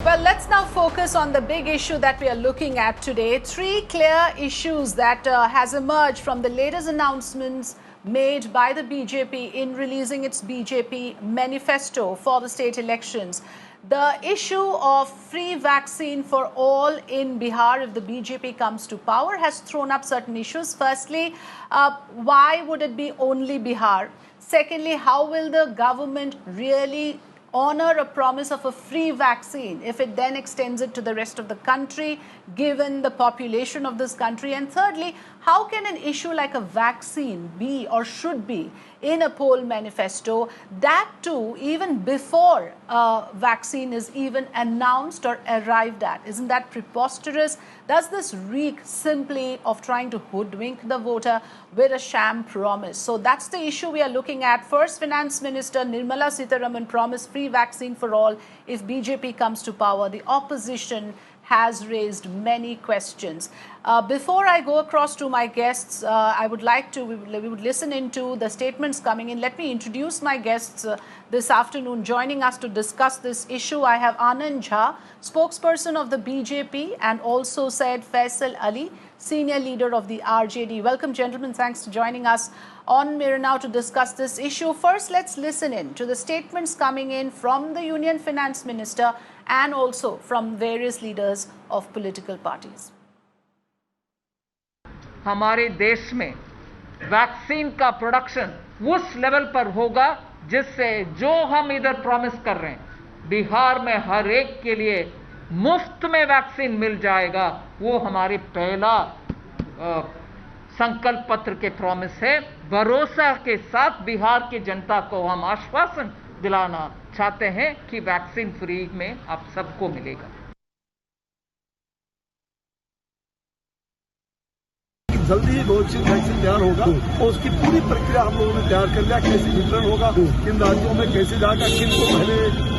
Well, let's now focus on the big issue that we are looking at today. Three clear issues that has emerged from the latest announcements made by the BJP in releasing its BJP manifesto for the state elections. The issue of free vaccine for all in Bihar if the BJP comes to power has thrown up certain issues. Firstly, why would it be only Bihar? Secondly, how will the government really honor a promise of a free vaccine if it then extends it to the rest of the country, given the population of this country? And thirdly, how can an issue like a vaccine be or should be in a poll manifesto, that too even before a vaccine is even announced or arrived at? Isn't that preposterous? Does this reek simply of trying to hoodwink the voter with a sham promise? So that's the issue we are looking at. First, Finance Minister Nirmala Sitharaman promised free vaccine for all if BJP comes to power. The opposition has raised many questions. Before I go across to my guests, I would like to, we would listen into the statements coming in. Let me introduce my guests this afternoon. Joining us to discuss this issue, I have Anand Jha, spokesperson of the BJP, and also Syed Faisal Ali, senior leader of the RJD. Welcome, gentlemen. Thanks for joining us on Mirror Now to discuss this issue. First, let's listen in to the statements coming in from the Union Finance Minister and also from various leaders of political parties. हमारे देश में vaccine का production उस level पर होगा जिससे जो हम इधर प्रॉमिस कर रहे हैं बिहार में हर एक के लिए मुफ्त में वैक्सीन मिल जाएगा, वो हमारे पहला संकल्प पत्र के प्रॉमिस है। भरोसा के साथ बिहार की जनता को हम आश्वासन दिलाना चाहते हैं कि वैक्सीन फ्री में आप सबको मिलेगा। जल्दी ही वैक्सीन तैयार होगा और उसकी पूरी प्रक्रिया हम लोगों ने तैयार कर लिया, कैसे वितरण होगा, किन राज्यों में कैसे जाएगा, किन को पहले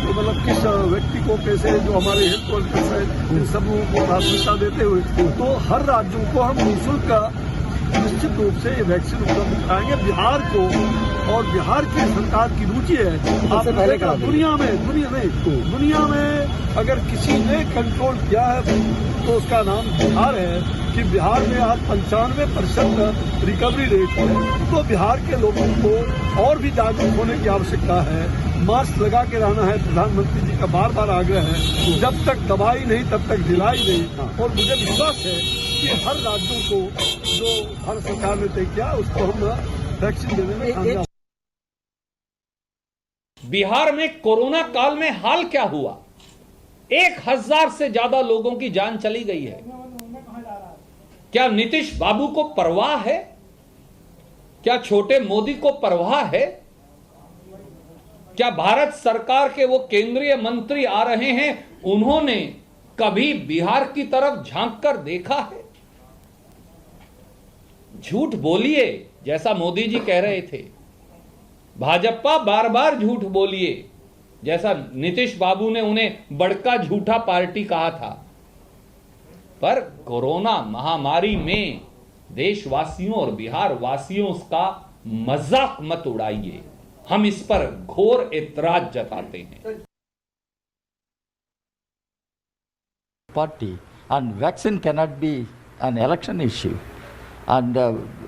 तो मतलब किस व्यक्ति को कैसे, जो हमारे हेल्थ वर्कर्स है इन सब लोगों को प्राथमिकता देते हुए तो हर राज्यों को हम निःशुल्क निश्चित रूप से ये वैक्सीन उपलब्ध कराएंगे। बिहार को और बिहार की सरकार की रुचि है। आप देखा दुनिया में अगर किसी ने कंट्रोल किया है तो उसका नाम बिहार है कि बिहार में आज 95% रिकवरी रेट है। तो बिहार के लोगों को और भी जागरूक होने की आवश्यकता है। मास्क लगा के रहना है, प्रधानमंत्री जी का बार बार आग्रह है। जब तक दवाई नहीं तब तक ढिलाई नहीं। और मुझे विश्वास है कि हर राज्यों को जो भारत सरकार ने तय किया उसको हम वैक्सीन देने में कामयाब। बिहार में कोरोना काल में हाल क्या हुआ? 1000 से ज्यादा लोगों की जान चली गई है। क्या नीतीश बाबू को परवाह है? क्या छोटे मोदी को परवाह है? क्या भारत सरकार के वो केंद्रीय मंत्री आ रहे हैं, उन्होंने कभी बिहार की तरफ झांक कर देखा है? झूठ बोलिए जैसा मोदी जी कह रहे थे, भाजपा बार बार झूठ बोलिए जैसा नीतीश बाबू ने उन्हें बड़का झूठा पार्टी कहा था। पर कोरोना महामारी में देशवासियों और बिहार वासियों का मजाक मत उड़ाइए, हम इस पर घोर एतराज जताते हैं। Party and vaccine cannot be an election issue, and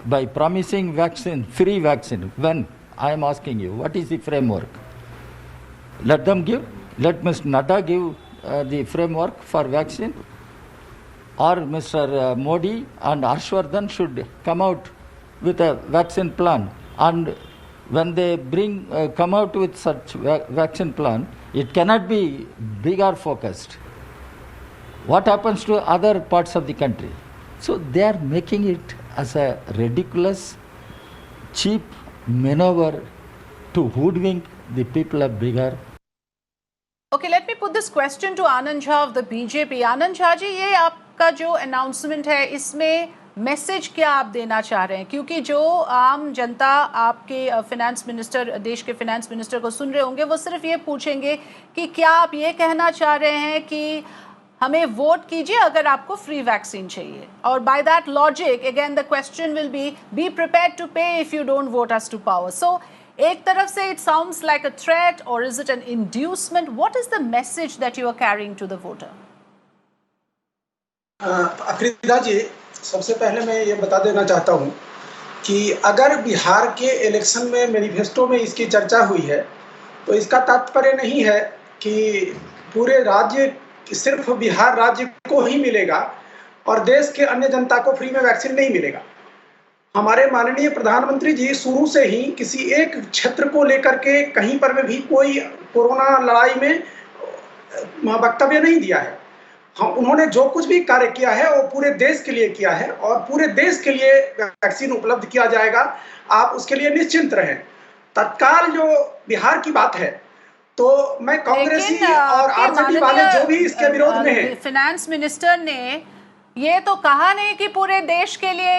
by promising vaccine, free vaccine, when I am asking you, what is the framework? Let them give. Let Mr. Nadda give the framework for vaccine, or Mr. Modi and Harshvardhan should come out with a vaccine plan. And when they come out with such vaccine plan, it cannot be bigger focused. What happens to other parts of the country? So they are making it as a ridiculous, cheap maneuver to hoodwink the people of Bihar. Okay, let me put this question to Anand Jha of the BJP. Anand Jha जी, ये आपका जो announcement है, इसमें message क्या आप देना चाह रहे हैं? क्योंकि जो आम जनता आपके फिनेंस मिनिस्टर, देश के फिनेंस मिनिस्टर को सुन रहे होंगे, वो सिर्फ ये पूछेंगे कि क्या आप ये कहना चाह रहे हैं कि हमें वोट कीजिए अगर आपको फ्री वैक्सीन चाहिए, और by that logic again the question will be prepared to pay if you don't vote us to power. So एक तरफ से it sounds like a threat or is it an inducement? What is the message that you are carrying to the voter? Afrida जी, सबसे पहले मैं ये बता देना चाहता हूँ कि अगर बिहार के इलेक्शन में मैनिफेस्टो में इसकी चर्चा हुई है तो इसका तात्पर्य नहीं है कि पूरे राज्य सिर्फ बिहार राज्य को ही मिलेगा और देश के अन्य जनता को फ्री में वैक्सीन नहीं मिलेगा। हमारे माननीय प्रधानमंत्री जी शुरू से ही किसी एक क्षेत्र को लेकर के कहीं पर में भी कोई कोरोना लड़ाई में वक्तव्य नहीं दिया है। उन्होंने जो कुछ भी कार्य किया है वो पूरे देश के लिए किया है और पूरे देश के लिए वैक्सीन उपलब्ध किया जाएगा, आप उसके लिए निश्चिंत रहें। तत्काल जो बिहार की बात है तो मैं कांग्रेसी और आरजेडी वाले जो भी इसके विरोध में हैं, फाइनेंस मिनिस्टर ने ये तो कहा नहीं कि पूरे देश के लिए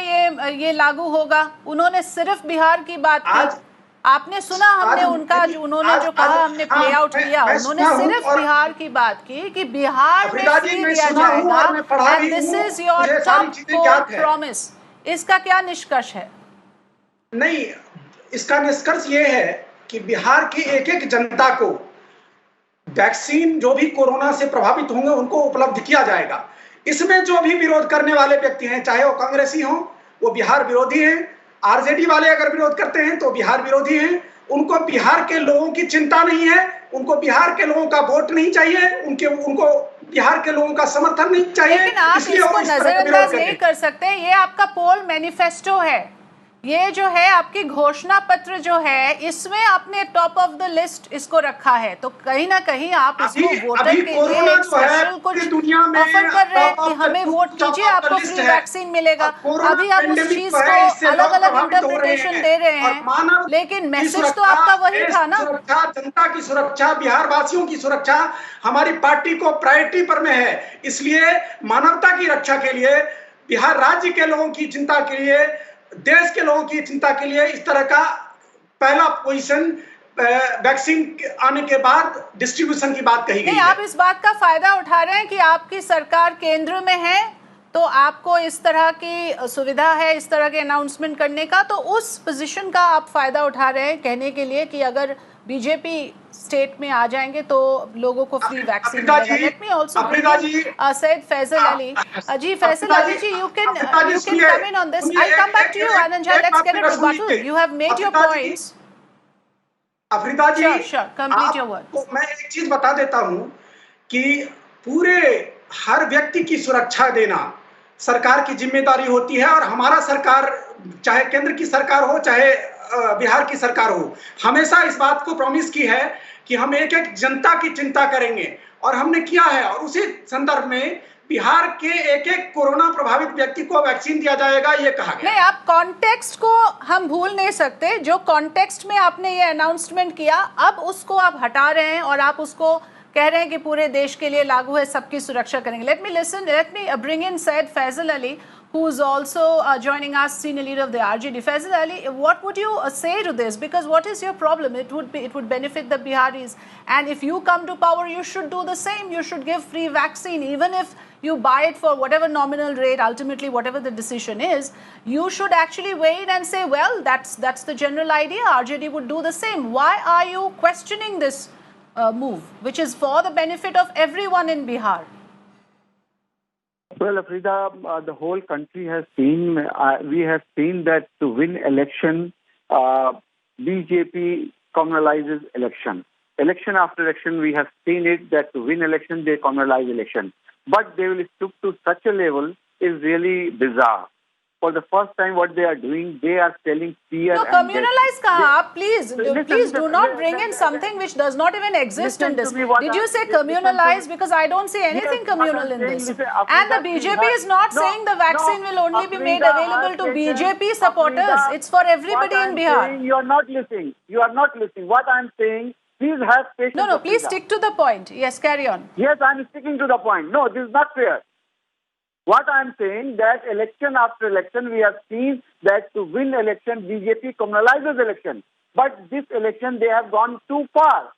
ये लागू होगा, उन्होंने सिर्फ बिहार की बात की। आपने सुना हमने उनका जो उन्होंने जो कहा हमने प्ले आउट किया, उन्होंने सिर्फ बिहार की बात की कि बिहार में फ्री दिया जाएगा and this is your top core promise. इसका क्या निष्कर्ष है? नहीं, इसका निष्कर्ष ये है कि बिहार की एक एक जनता को वैक्सीन जो भी कोरोना से प्रभावित होंगे उनको उपलब्ध किया जाएगा। इसमें जो भी विरोध करने वाले व्यक्ति हैं, चाहे वो कांग्रेसी हो, वो बिहार विरोधी हैं। आरजेडी वाले अगर विरोध करते हैं तो बिहार विरोधी हैं। उनको बिहार के लोगों की चिंता नहीं है, उनको बिहार के लोगों का वोट नहीं चाहिए, उनको बिहार के लोगों का समर्थन नहीं चाहिए। लेकिन आप इसको नजरअंदाज नहीं कर सकते, ये आपका पोल मैनिफेस्टो है, ये जो है आपकी घोषणा पत्र जो है, इसमें आपने टॉप ऑफ द लिस्ट इसको रखा है, तो कहीं ना कहीं आप इसको वोटर के लिए स्पेशल कुछ ऑफर कर रहे हैं कि हमें वोट कीजिए, आपको फ्री वैक्सीन मिलेगा। अभी आप उस चीज को अलग अलग इंटरप्रिटेशन दे रहे हैं, लेकिन मैसेज तो आपका वही था ना। जनता की सुरक्षा, बिहार वासियों की सुरक्षा हमारी पार्टी को प्रायोरिटी पर में है। इसलिए मानवता की रक्षा के लिए, बिहार राज्य के लोगों की चिंता के लिए, देश के लोगों की चिंता के लिए इस तरह का पहला पोजीशन वैक्सीन आने के बाद डिस्ट्रीब्यूशन की बात कही गई है। आप इस बात का फायदा उठा रहे हैं कि आपकी सरकार केंद्र में है तो आपको इस तरह की सुविधा है, इस तरह के अनाउंसमेंट करने का, तो उस पोजीशन का आप फायदा उठा रहे हैं कहने के लिए कि अगर बीजेपी स्टेट में आ जाएंगे तो लोगों को फ्री वैक्सीन मिलेगा। Let me also Syed Faisal Ali ji, Faisal Ali ji, you can come in on this. I'll come back to you, Anand Jha. Let's get a rebuttal. You have made your points. Afrida ji, sure, complete your words. मैं एक चीज बता देता हूं कि पूरे हर व्यक्ति की सुरक्षा देना सरकार की जिम्मेदारी होती है और हमारा सरकार, चाहे केंद्र की सरकार हो चाहे बिहार की सरकार हो, हमेशा इस बात को प्रॉमिस की है कि हम एक एक जनता की चिंता करेंगे और हमने किया है। और उसी संदर्भ में बिहार के एक एक कोरोना प्रभावित व्यक्ति को वैक्सीन दिया जाएगा, ये कहा गया। नहीं, आप कॉन्टेक्स्ट को हम भूल नहीं सकते। जो कॉन्टेक्स्ट में आपने ये अनाउंसमेंट किया, अब उसको आप हटा रहे हैं और आप उसको कह रहे हैं कि पूरे देश के लिए लागू है, सबकी सुरक्षा करेंगे। Let me bring in Syed Faisal Ali, who is also joining us, senior leader of the RJD. Faisal Ali, what would you say to this? Because what is your problem? It would benefit the Biharis, and if you come to power, you should do the same. You should give free vaccine, even if you buy it for whatever nominal rate. Ultimately, whatever the decision is, you should actually wait and say, well, that's the general idea. RJD would do the same. Why are you questioning this move, which is for the benefit of everyone in Bihar? Well, Afrida, the whole country has seen, we have seen that to win election, BJP communalizes election. Election after election, we have seen it that to win election, they communalize election. But they will stoop to such a level is really bizarre. For the first time, what they are doing, they are selling fear. No, communalize kaha? Please do not bring in something which does not even exist in this. Did you say communalize? Because I don't see anything communal in this. And the BJP is not saying the vaccine will only be made available to BJP supporters. It's for everybody in Bihar. You are not listening. You are not listening. What I am saying, please have patience. No, please stick to the point. Yes, carry on. Yes, I am sticking to the point. No, this is not fair. What I am saying that election after election, we have seen that to win election, BJP communalizes election. But this election, they have gone too far.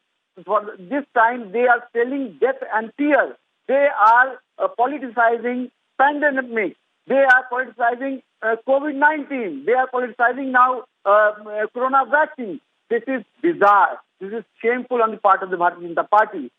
For this time, they are selling death and fear. They are politicizing pandemic. They are politicizing COVID-19. They are politicizing now corona vaccine. This is bizarre. This is shameful on the part of the Bharatiya Janata Party.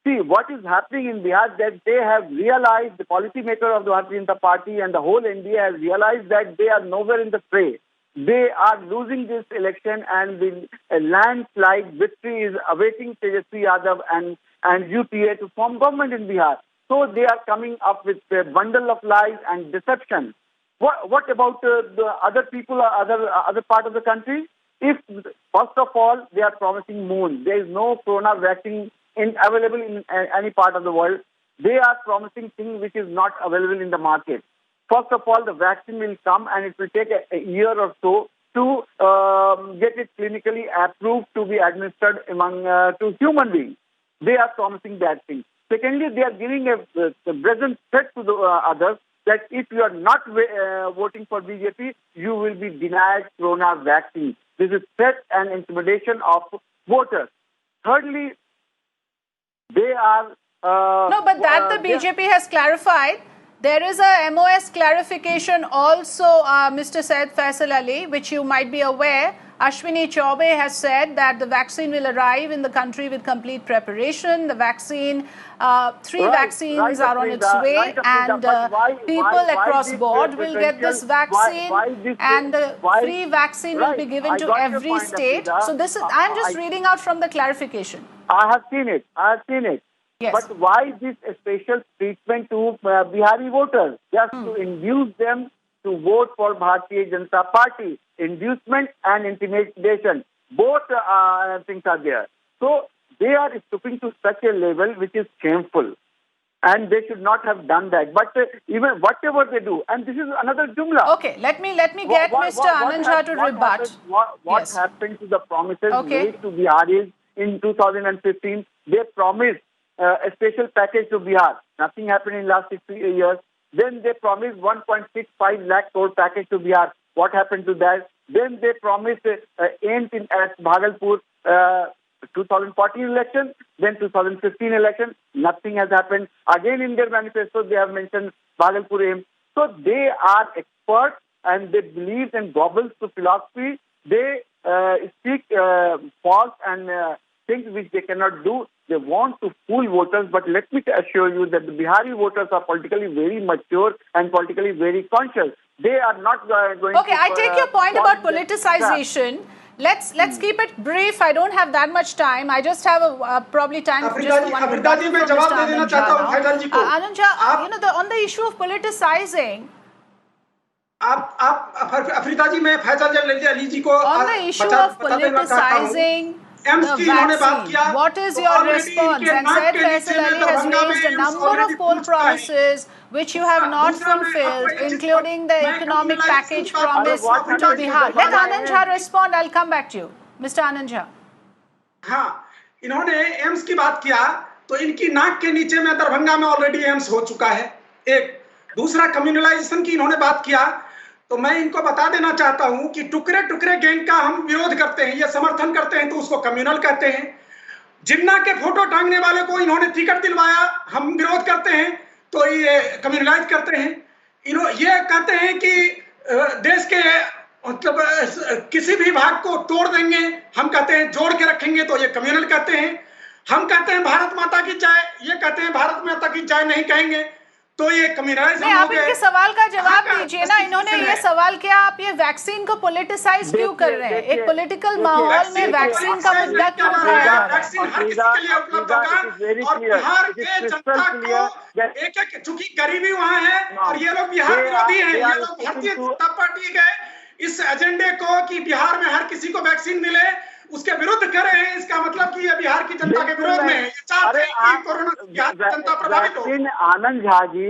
See, what is happening in Bihar, that they have realized, the policymaker of the Bharatiya Janata Party and the whole NDA has realized that they are nowhere in the fray. They are losing this election, and the landslide victory is awaiting Tejasvi Yadav and UPA to form government in Bihar. So they are coming up with a bundle of lies and deception. What about the other people or other part of the country? If, first of all, they are promising moon. There is no corona vaccine available in any part of the world. They are promising things which is not available in the market. First of all, the vaccine will come and it will take a year or so to get it clinically approved to be administered to human beings. They are promising that thing. Secondly, they are giving a present threat to the others that if you are not voting for BJP, you will be denied corona vaccine. This is threat and intimidation of voters. Thirdly, they are... no, but that the BJP has clarified. There is a MOS clarification also, Mr. Syed Faisal Ali, which you might be aware. Ashwini Chaubey has said that the vaccine will arrive in the country with complete preparation. The vaccine, three vaccines are on its way, and people across board will get this vaccine, and the free vaccine will be given to every state. So this is, I'm just reading out from the clarification. I have seen it. Yes. But why this special treatment to Bihari voters? Just to induce them to vote for Bharatiya Janata Party. Inducement and intimidation. Both things are there. So they are stooping to such a level which is shameful. And they should not have done that. But even whatever they do, and this is another jumla. Okay, let me get Mr. Anand Jha to rebut. What happened to the promises made to Biharis in 2015? They promised a special package to Bihar. Nothing happened in the last 6 years. Then they promised 1.65 lakh crore package to Bihar. What happened to that? Then they promised aims at Bhagalpur 2014 election, then 2015 election. Nothing has happened. Again in their manifesto they have mentioned Bhagalpur aims. So they are experts and they believe in gobbles to philosophy. They speak false and things which they cannot do. They want to fool voters, but let me assure you that the Bihari voters are politically very mature and politically very conscious. They are not going Okay, I take your point about politicization. Let's keep it brief. I don't have that much time. I just have probably time for just one rebuttal from Mr. Anand Jha. Anand Jha, you know, on the issue of politicizing. Afrida ji मैं फैसल अली जी को on the issue of politicizing the vaccine, what is your response? And Syed Faisal Ali has raised a number of poll promises which you have not fulfilled, including the economic package promise to Bihar. Let Anand Jha respond. I'll come back to you, Mr. Anand Jha. हाँ, इन्होंने AIIMS की बात किया तो इनकी नाक के नीचे में दरभंगा में ऑलरेडी एम्स हो चुका है। एक दूसरा कम्युनलाइजेशन की इन्होंने बात किया तो मैं इनको बता देना चाहता हूं कि टुकड़े टुकड़े गैंग का हम विरोध करते हैं, ये समर्थन करते हैं तो उसको कम्युनल कहते हैं। जिन्ना के फोटो टांगने वाले को इन्होंने टिकट दिलवाया, हम विरोध करते हैं तो ये कम्युनलाइज करते हैं। ये कहते हैं कि देश के मतलब किसी भी भाग को तोड़ देंगे, हम कहते हैं जोड़ के रखेंगे तो ये कम्युनल कहते हैं। हम कहते हैं भारत माता की जय, ये कहते हैं भारत माता की जय नहीं कहेंगे तो ये कम्युनलाइजेशन हो गए। आप इनके सवाल का जवाब दीजिए ना। इन्होंने ये सवाल किया, आप ये वैक्सीन को पॉलिटिसाइज क्यों कर रहे हैं? एक पॉलिटिकल माहौल में वैक्सीन का मुद्दा क्यों उठाया जा रहा है? वैक्सीन हर किसी के लिए उपलब्ध होगा और बिहार के जनता को एक चूंकि गरीबी वहां है और ये लोग बिहार विरोधी हैं, ये लोग भारतीय जनता पार्टी के इस एजेंडे को कि बिहार में हर किसी को वैक्सीन मिले उसके विरुद्ध कर रहे हैं। इसका मतलब कि ये बिहार की जनता के विरोध में है। ये चाहते हैं कि कोरोना बिहार की जनता प्रभावित हो। आनंद झा जी,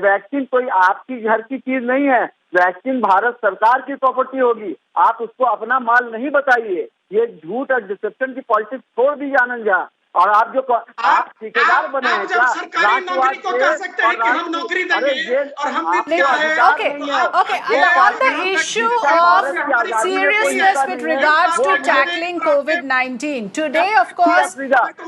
वैक्सीन कोई आपकी घर की चीज नहीं है। वैक्सीन भारत सरकार की प्रॉपर्टी होगी। आप उसको अपना माल नहीं बताइए। ये झूठ और डिसेप्शन की पॉलिटिक्स छोड़ दीजिए आनंद झा। और आप जो आप ठेकेदार बने हैं क्या? सरकारी नौकरी को कह सकते हैं कि हम नौकरी देंगे और हम भी Okay. On the issue of seriousness with regards to tackling COVID-19, today, of course,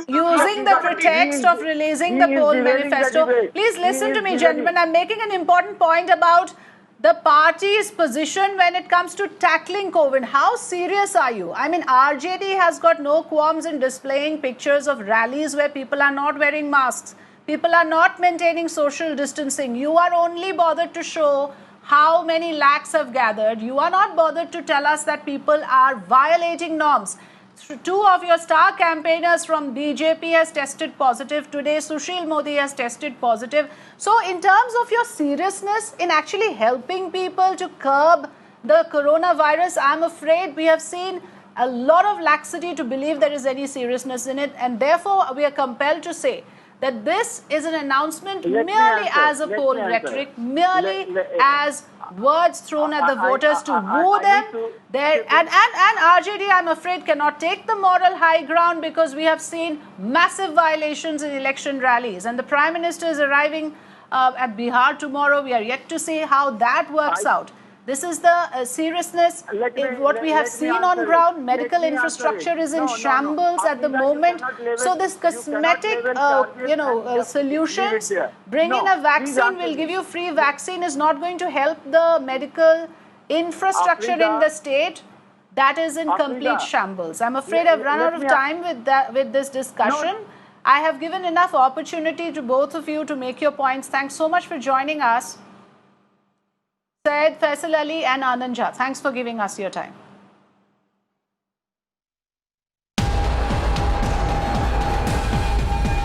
using the pretext of releasing the poll manifesto, please listen to me, gentlemen. I'm making an important point about the party's position when it comes to tackling COVID. How serious are you? I mean, RJD has got no qualms in displaying pictures of rallies where people are not wearing masks. People are not maintaining social distancing. You are only bothered to show how many lakhs have gathered. You are not bothered to tell us that people are violating norms. Two of your star campaigners from BJP has tested positive. Today, Sushil Modi has tested positive. So in terms of your seriousness in actually helping people to curb the coronavirus, I'm afraid we have seen a lot of laxity to believe there is any seriousness in it. And therefore, we are compelled to say that this is an announcement merely as a poll rhetoric, merely as words thrown at the voters to woo them. And RJD, I'm afraid, cannot take the moral high ground because we have seen massive violations in election rallies. And the Prime Minister is arriving at Bihar tomorrow. We are yet to see how that works out. This is the seriousness in what we have seen on ground. Medical infrastructure is in shambles at the moment. So this cosmetic, solutions, bring in a vaccine, will give you free vaccine, is not going to help the medical infrastructure in the state. That is in complete shambles. I'm afraid I've run out of time with this discussion. I have given enough opportunity to both of you to make your points. Thanks so much for joining us. Syed Faisal Ali and Anand Jha, thanks for giving us your time.